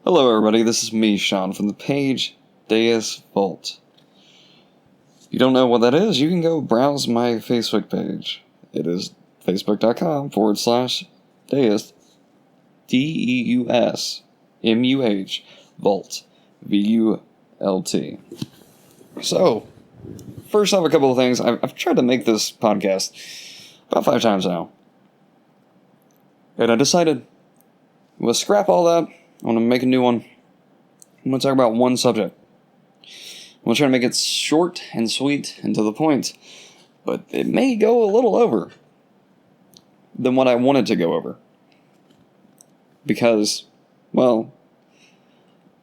Hello everybody, this is me, Sean, from the page Deus Vult. If you don't know what that is, you can go browse my Facebook page. It is facebook.com/Deus, Deus, MUH, Vult, VULT. So, first off, a couple of things. I've tried to make this podcast about 5 times now. And I decided, we'll scrap all that. I want to make a new one. I'm going to talk about one subject. I'm going to try to make it short and sweet and to the point, but it may go a little over than what I wanted to go over. Because, well,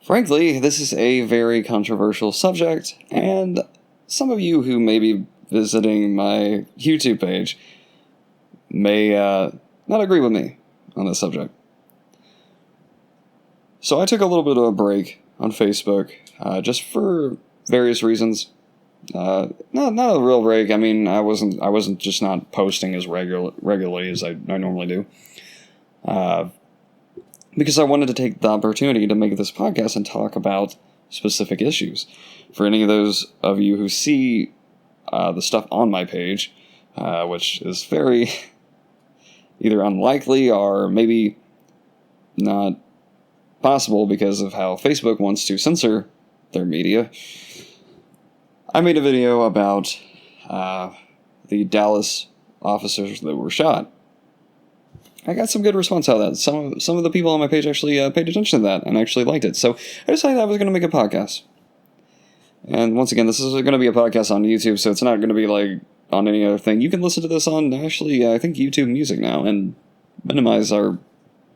frankly, this is a very controversial subject, and some of you who may be visiting my YouTube page may not agree with me on this subject. So I took a little bit of a break on Facebook, just for various reasons. Not a real break. I mean, I wasn't just not posting as regularly as I normally do. Because I wanted to take the opportunity to make this podcast and talk about specific issues. For any of those of you who see the stuff on my page, which is very either unlikely or maybe not possible because of how Facebook wants to censor their media, I made a video about the Dallas officers that were shot. I got some good response out of that. Some of the people on my page actually paid attention to that and actually liked it. So I decided I was going to make a podcast. And once again, this is going to be a podcast on YouTube, so it's not going to be like on any other thing. You can listen to this on actually, I think, YouTube Music now, and Minimize are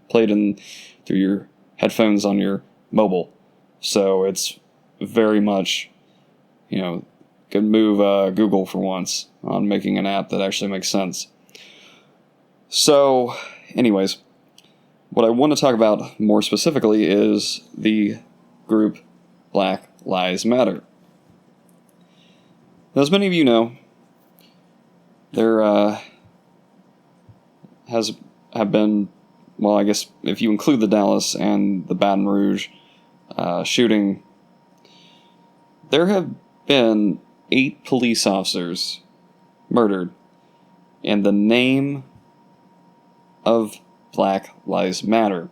played in through your headphones on your mobile. So it's very much, could move Google for once on making an app that actually makes sense. So, anyways, what I want to talk about more specifically is the group Black Lives Matter. Now, as many of you know, there have been, well, I guess if you include the Dallas and the Baton Rouge shooting, there have been 8 police officers murdered in the name of Black Lives Matter.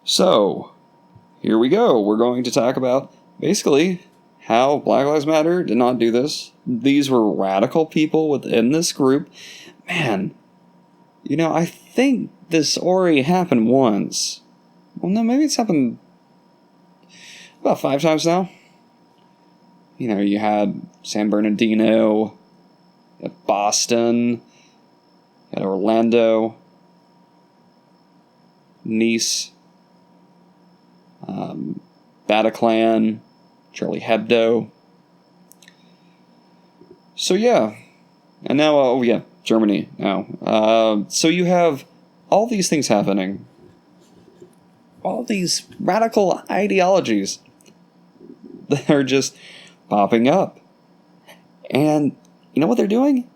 So, here we go. We're going to talk about basically how Black Lives Matter did not do this. These were radical people within this group. Man, I think this already happened once. Well, no, maybe it's happened about 5 times now. You had San Bernardino, you had Boston, you had Orlando, Nice, Bataclan, Charlie Hebdo. So yeah, and now, Germany now. So you have all these things happening. All these radical ideologies that are just popping up. And you know what they're doing?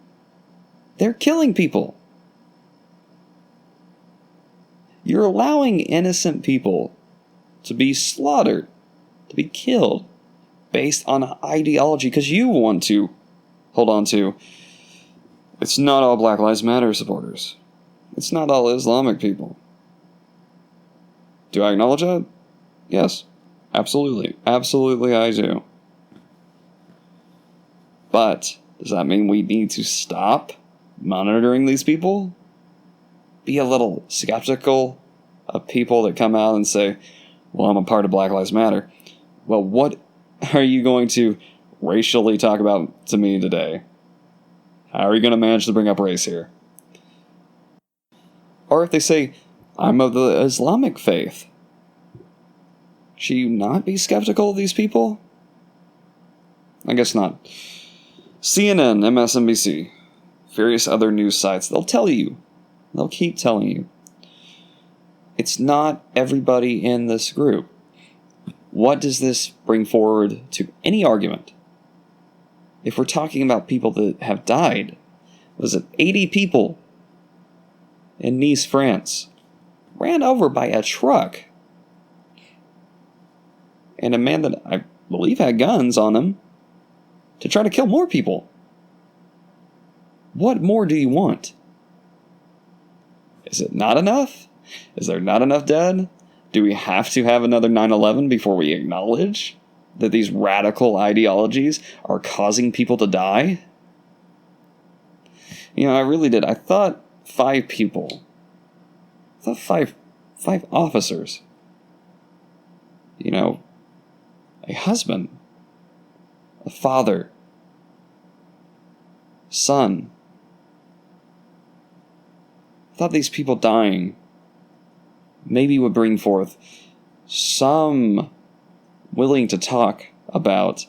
They're killing people. You're allowing innocent people to be slaughtered, to be killed, based on ideology because you want to hold on to. It's not all Black Lives Matter supporters. It's not all Islamic people. Do I acknowledge that? Yes. Absolutely. Absolutely I do. But does that mean we need to stop monitoring these people? Be a little skeptical of people that come out and say, well, I'm a part of Black Lives Matter. Well, what are you going to racially talk about to me today? How are you going to manage to bring up race here? Or if they say, I'm of the Islamic faith, should you not be skeptical of these people? I guess not. CNN, MSNBC, various other news sites, they'll tell you. They'll keep telling you. It's not everybody in this group. What does this bring forward to any argument? If we're talking about people that have died, was it 80 people in Nice, France, ran over by a truck and a man that I believe had guns on him to try to kill more people. What more do you want? Is it not enough? Is there not enough dead? Do we have to have another 9/11 before we acknowledge that these radical ideologies are causing people to die? I really did. I thought 5 people. I thought five officers. A husband, a father, son. I thought these people dying maybe would bring forth some willing to talk about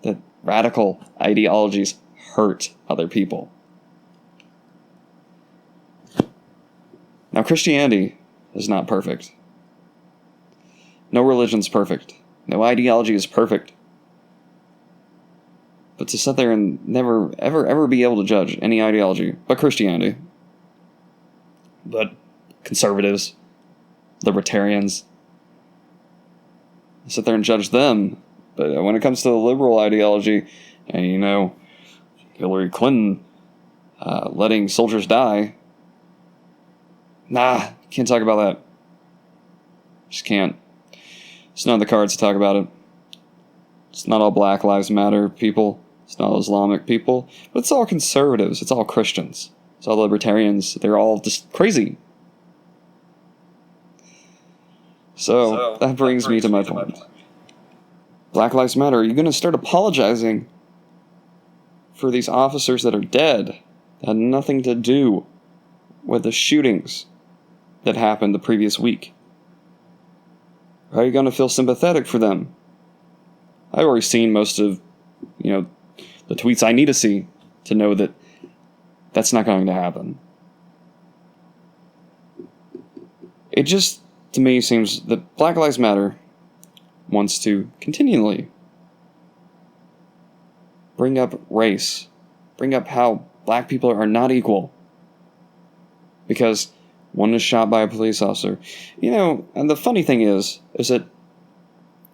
that radical ideologies hurt other people. Now, Christianity is not perfect. No religion's perfect. No ideology is perfect. But to sit there and never, ever be able to judge any ideology but Christianity, but conservatives, libertarians, sit there and judge them. But when it comes to the liberal ideology, and Hillary Clinton letting soldiers die, can't talk about that. Just can't. It's not in the cards to talk about it. It's not all Black Lives Matter people. It's not all Islamic people. But it's all conservatives. It's all Christians. It's all libertarians. They're all just crazy. So that brings me to my point. Black Lives Matter. Are you going to start apologizing for these officers that are dead, that had nothing to do with the shootings that happened the previous week? Are you going to feel sympathetic for them? I've already seen most of, the tweets I need to see to know that that's not going to happen. It just, to me, seems that Black Lives Matter wants to continually bring up race, bring up how black people are not equal because one is shot by a police officer. And the funny thing is that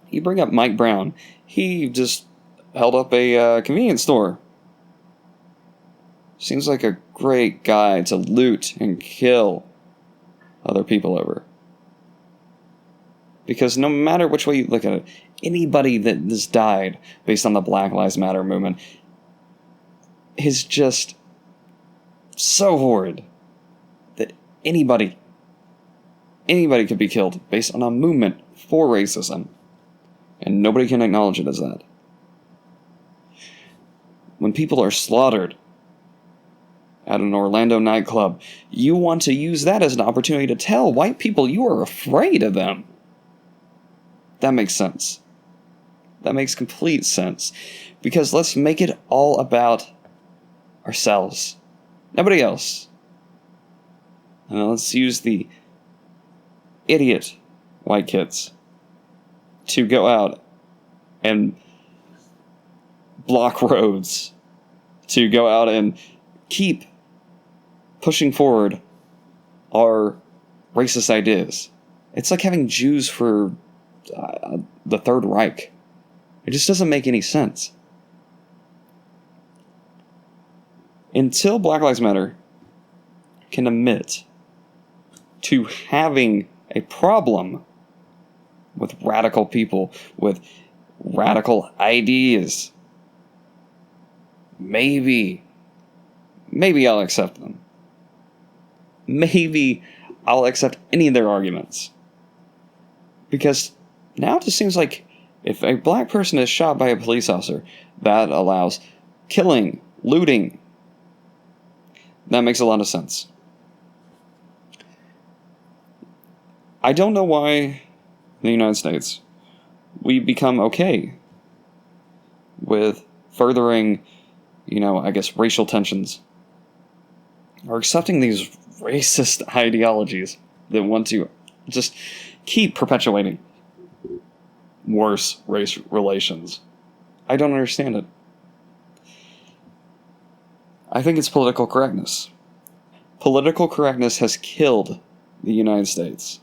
you bring up Mike Brown. He just held up a convenience store. Seems like a great guy to loot and kill other people over. Because no matter which way you look at it, anybody that has died based on the Black Lives Matter movement is just so horrid that anybody could be killed based on a movement for racism, and nobody can acknowledge it as that. When people are slaughtered at an Orlando nightclub, you want to use that as an opportunity to tell white people you are afraid of them. That makes sense. That makes complete sense. Because let's make it all about ourselves. Nobody else. And let's use the idiot white kids to go out and block roads, to go out and keep pushing forward our racist ideas. It's like having Jews for the Third Reich. It just doesn't make any sense. Until Black Lives Matter can admit to having a problem with radical people, with radical ideas, maybe I'll accept them. Maybe I'll accept any of their arguments. Because now it just seems like if a black person is shot by a police officer, that allows killing, looting. That makes a lot of sense. I don't know why in the United States we become okay with furthering, racial tensions, or accepting these racist ideologies that want to just keep perpetuating worse race relations. I don't understand it. I think it's political correctness. Political correctness has killed the United States.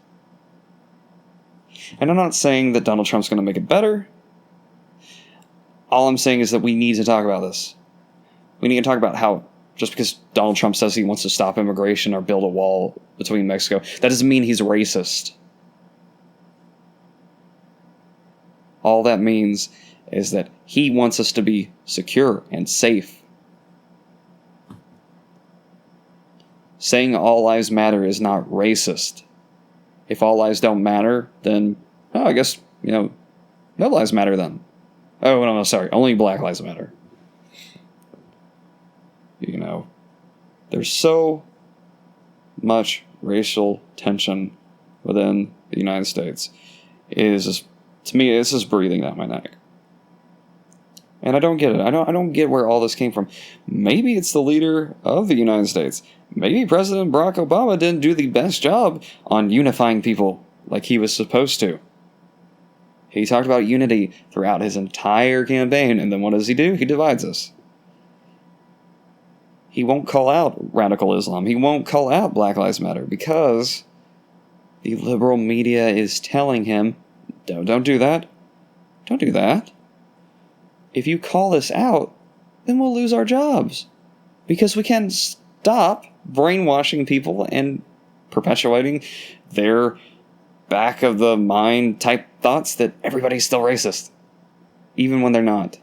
And I'm not saying that Donald Trump's going to make it better. All I'm saying is that we need to talk about this. We need to talk about how just because Donald Trump says he wants to stop immigration or build a wall between Mexico, that doesn't mean he's racist. All that means is that he wants us to be secure and safe. Saying all lives matter is not racist. If all lives don't matter, then, I guess, no lives matter then. Oh, no, sorry. Only Black Lives Matter. There's so much racial tension within the United States. It is just, to me, it's just breathing down my neck. And I don't get it. I don't get where all this came from. Maybe it's the leader of the United States. Maybe President Barack Obama didn't do the best job on unifying people like he was supposed to. He talked about unity throughout his entire campaign, and then what does he do? He divides us. He won't call out radical Islam. He won't call out Black Lives Matter because the liberal media is telling him, don't do that. Don't do that. If you call this out, then we'll lose our jobs. Because we can't stop brainwashing people and perpetuating their back of the mind type thoughts that everybody's still racist. Even when they're not.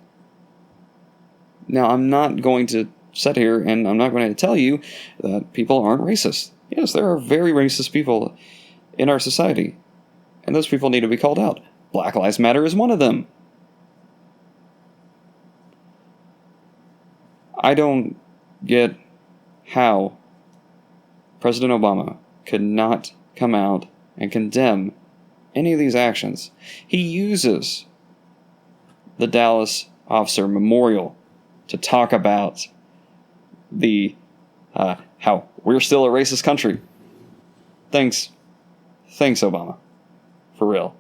Now, I'm not going to sit here and I'm not going to tell you that people aren't racist. Yes, there are very racist people in our society. And those people need to be called out. Black Lives Matter is one of them. I don't get how President Obama could not come out and condemn any of these actions. He uses the Dallas Officer Memorial to talk about the how we're still a racist country. Thanks, Obama. For real.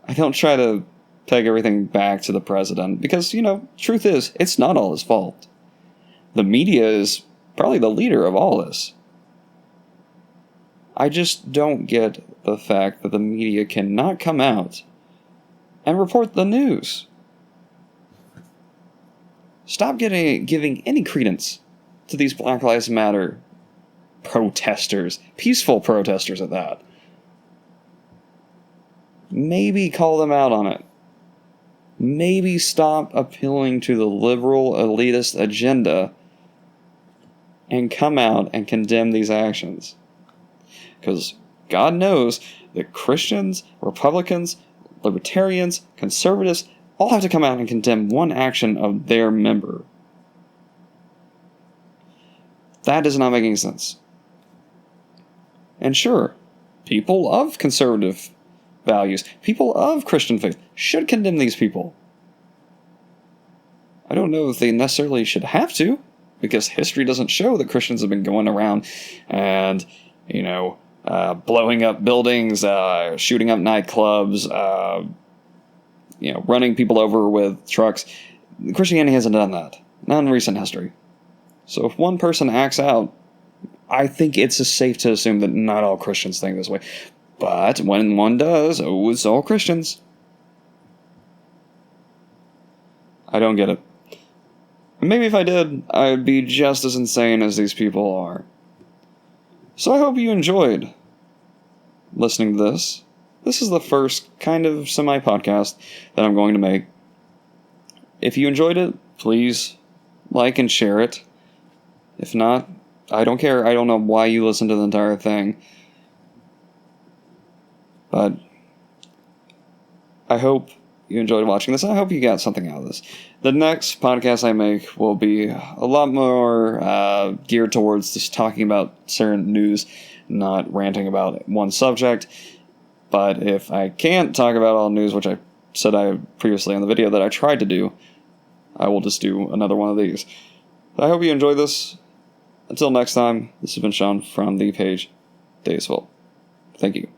I don't try to peg everything back to the president because, truth is, it's not all his fault. The media is probably the leader of all this. I just don't get the fact that the media cannot come out and report the news. Stop giving any credence to these Black Lives Matter protesters, peaceful protesters at that. Maybe call them out on it. Maybe stop appealing to the liberal elitist agenda and come out and condemn these actions. Because God knows that Christians, Republicans, Libertarians, Conservatives all have to come out and condemn one action of their member. That does not make any sense. And sure, people of conservative values, people of Christian faith, should condemn these people. I don't know if they necessarily should have to, because history doesn't show that Christians have been going around and, blowing up buildings, shooting up nightclubs, running people over with trucks. Christianity hasn't done that. Not in recent history. So if one person acts out, I think it's safe to assume that not all Christians think this way. But when one does, it's all Christians. I don't get it. Maybe if I did, I'd be just as insane as these people are. So I hope you enjoyed listening to this. This is the first kind of semi-podcast that I'm going to make. If you enjoyed it, please like and share it. If not, I don't care. I don't know why you listened to the entire thing. But I hope you enjoyed watching this. I hope you got something out of this. The next podcast I make will be a lot more geared towards just talking about certain news, not ranting about one subject. But if I can't talk about all news, which I said I previously in the video that I tried to do, I will just do another one of these. I hope you enjoyed this. Until next time, this has been Sean from the page Deus Vult. Thank you.